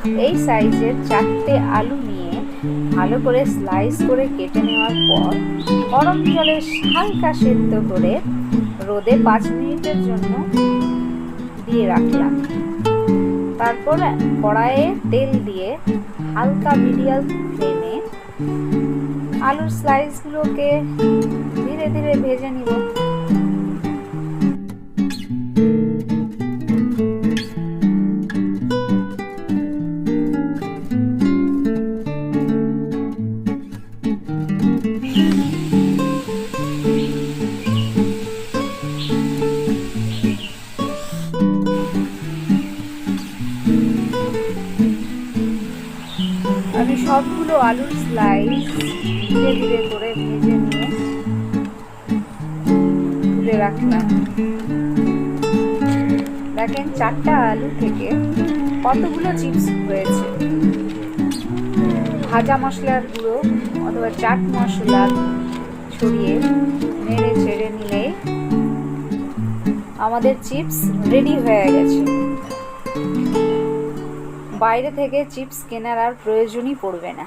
এই সাইজের 4টে আলু নিয়ে ভালো করে স্লাইস করে কেটে নেওয়ার পর গরম জলে হালকা সেদ্ধ করে রোদে 5 মিনিটের জন্য দিয়ে রাখলাম। তারপর কড়াইয়ে তেল দিয়ে হালকা মিডিয়াম ফ্লেমে আলুর স্লাইসগুলোকে ধীরে ধীরে ভেজে নিব। আমি সবগুলো আলুর স্লাইস ধীরে ধীরে করে ভেজে নিয়ে তুলে রাখলাম। দেখেন 4টা আলু থেকে কতগুলো চিপস হয়েছে। ভাজা মশলার গুঁড়ো অথবা চাট মশলা ছড়িয়ে নেড়ে ছেড়ে নিলে আমাদের চিপস রেডি হয়ে গেছে। বাইরে থেকে চিপস কেনার আর প্রয়োজনই পড়বে না।